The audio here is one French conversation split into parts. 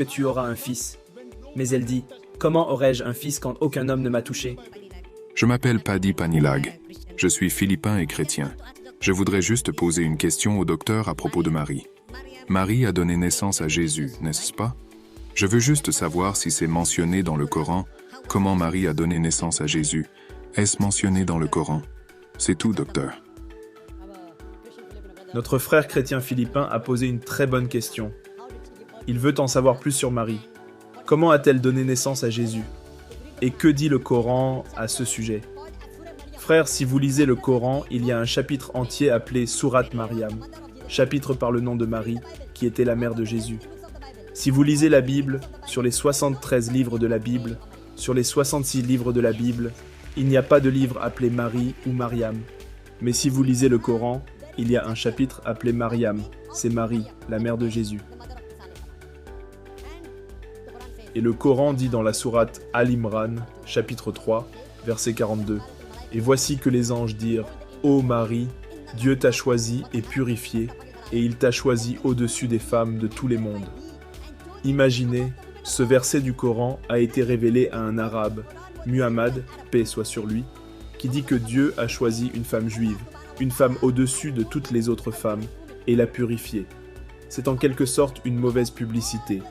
que tu auras un fils. Mais elle dit, comment aurais-je un fils quand aucun homme ne m'a touché? Je m'appelle Paddy Panilag. Je suis philippin et chrétien. Je voudrais juste poser une question au docteur à propos de Marie. Marie a donné naissance à Jésus, n'est-ce pas? Je veux juste savoir si c'est mentionné dans le Coran, comment Marie a donné naissance à Jésus. Est-ce mentionné dans le Coran? C'est tout, docteur. Notre frère chrétien philippin a posé une très bonne question. Il veut en savoir plus sur Marie. Comment a-t-elle donné naissance à Jésus? Et que dit le Coran à ce sujet? Frère, si vous lisez le Coran, il y a un chapitre entier appelé Sourate Maryam, chapitre par le nom de Marie, qui était la mère de Jésus. Si vous lisez la Bible, sur les 73 livres de la Bible, sur les 66 livres de la Bible, il n'y a pas de livre appelé Marie ou Mariam. Mais si vous lisez le Coran, il y a un chapitre appelé Maryam, c'est Marie, la mère de Jésus. Et le Coran dit dans la sourate Al-Imran, chapitre 3, verset 42, « Et voici que les anges dirent, Ô Marie, Dieu t'a choisi et purifié, et il t'a choisi au-dessus des femmes de tous les mondes. » Imaginez, ce verset du Coran a été révélé à un arabe, Muhammad, paix soit sur lui, qui dit que Dieu a choisi une femme juive, une femme au-dessus de toutes les autres femmes, et l'a purifiée. C'est en quelque sorte une mauvaise publicité.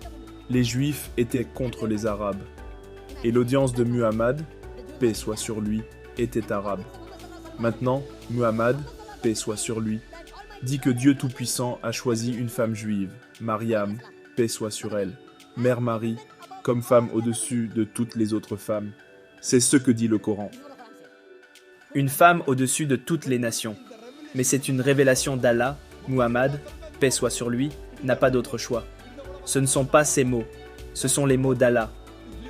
Les Juifs étaient contre les Arabes. Et l'audience de Muhammad, paix soit sur lui, était arabe. Maintenant, Muhammad, paix soit sur lui, dit que Dieu Tout-Puissant a choisi une femme juive, Mariam, paix soit sur elle, Mère Marie, comme femme au-dessus de toutes les autres femmes. C'est ce que dit le Coran. Une femme au-dessus de toutes les nations. Mais c'est une révélation d'Allah, Muhammad, paix soit sur lui, n'a pas d'autre choix. Ce ne sont pas ses mots, ce sont les mots d'Allah.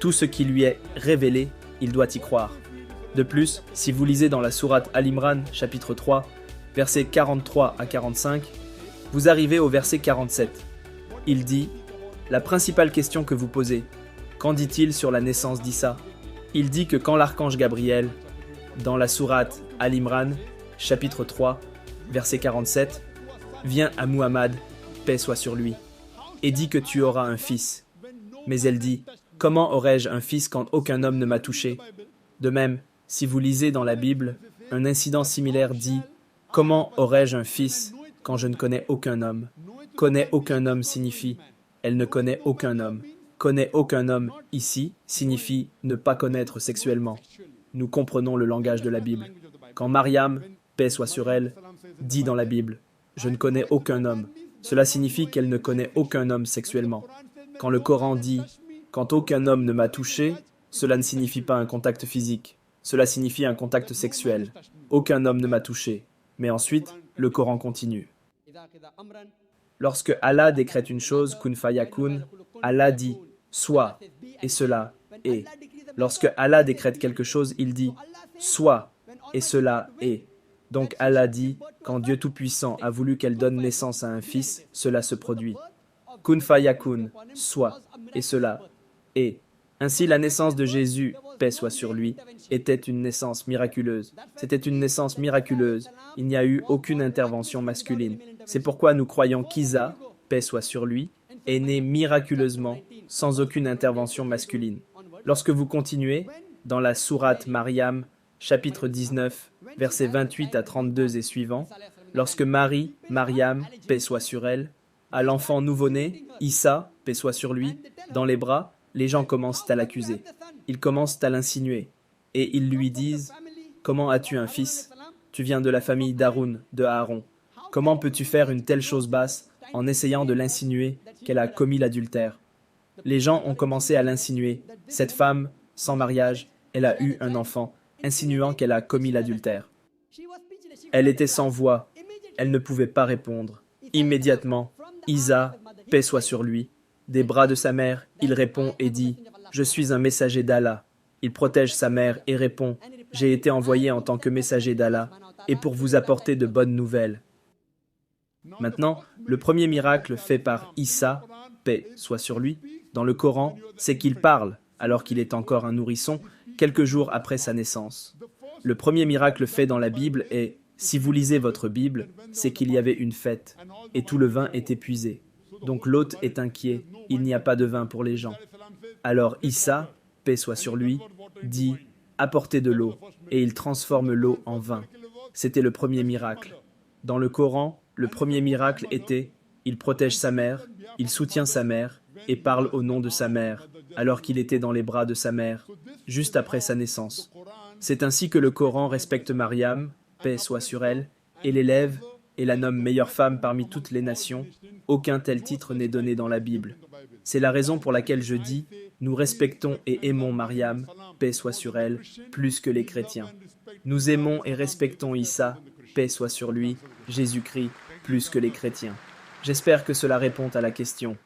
Tout ce qui lui est révélé, il doit y croire. De plus, si vous lisez dans la sourate Al-Imran, chapitre 3, versets 43 à 45, vous arrivez au verset 47. Il dit, « La principale question que vous posez, qu'en dit-il sur la naissance d'Issa ?» Il dit que quand l'archange Gabriel, dans la sourate Al-Imran, chapitre 3, verset 47, vient à Muhammad, paix soit sur lui, et dit que tu auras un fils. Mais elle dit, comment aurais-je un fils quand aucun homme ne m'a touché? De même, si vous lisez dans la Bible, un incident similaire dit, comment aurais-je un fils quand je ne connais aucun homme? Connaît aucun homme signifie, elle ne connaît aucun homme. Connaît aucun homme ici signifie ne pas connaître sexuellement. Nous comprenons le langage de la Bible. Quand Mariam, paix soit sur elle, dit dans la Bible, je ne connais aucun homme, cela signifie qu'elle ne connaît aucun homme sexuellement. Quand le Coran dit « Quand aucun homme ne m'a touché », cela ne signifie pas un contact physique. Cela signifie un contact sexuel. Aucun homme ne m'a touché. Mais ensuite, le Coran continue. Lorsque Allah décrète une chose, kun fayakun, Allah dit « Sois » et cela est. Lorsque Allah décrète quelque chose, il dit « Sois » et cela est. Donc Allah dit, quand Dieu Tout-Puissant a voulu qu'elle donne naissance à un fils, cela se produit. Kun fayakun, soit, et cela est. Ainsi la naissance de Jésus, paix soit sur lui, était une naissance miraculeuse. C'était une naissance miraculeuse. Il n'y a eu aucune intervention masculine. C'est pourquoi nous croyons qu'Isa, paix soit sur lui, est né miraculeusement, sans aucune intervention masculine. Lorsque vous continuez, dans la sourate Maryam, chapitre 19, versets 28 à 32 et suivants, lorsque Marie, Mariam, paix soit sur elle, a l'enfant nouveau-né, Issa, paix soit sur lui, dans les bras, les gens commencent à l'accuser. Ils commencent à l'insinuer. Et ils lui disent « Comment as-tu un fils? Tu viens de la famille d'Haroun, de Aaron. Comment peux-tu faire une telle chose basse en essayant de l'insinuer qu'elle a commis l'adultère ?» Les gens ont commencé à l'insinuer. Cette femme, sans mariage, elle a eu un enfant, insinuant qu'elle a commis l'adultère. Elle était sans voix, elle ne pouvait pas répondre. Immédiatement, Isa, paix soit sur lui, des bras de sa mère, il répond et dit « Je suis un messager d'Allah ». Il protège sa mère et répond « J'ai été envoyé en tant que messager d'Allah et pour vous apporter de bonnes nouvelles ». Maintenant, le premier miracle fait par Issa, paix soit sur lui, dans le Coran, c'est qu'il parle, alors qu'il est encore un nourrisson, quelques jours après sa naissance. Le premier miracle fait dans la Bible est, si vous lisez votre Bible, c'est qu'il y avait une fête, et tout le vin est épuisé. Donc l'hôte est inquiet, il n'y a pas de vin pour les gens. Alors Issa, paix soit sur lui, dit « Apportez de l'eau », et il transforme l'eau en vin. C'était le premier miracle. Dans le Coran, le premier miracle était « Il protège sa mère, il soutient sa mère, et parle au nom de sa mère, alors qu'il était dans les bras de sa mère, juste après sa naissance. » C'est ainsi que le Coran respecte Mariam, paix soit sur elle, et l'élève, et la nomme meilleure femme parmi toutes les nations. Aucun tel titre n'est donné dans la Bible. C'est la raison pour laquelle je dis, nous respectons et aimons Mariam, paix soit sur elle, plus que les chrétiens. Nous aimons et respectons Issa, paix soit sur lui, Jésus-Christ, plus que les chrétiens. J'espère que cela répond à la question.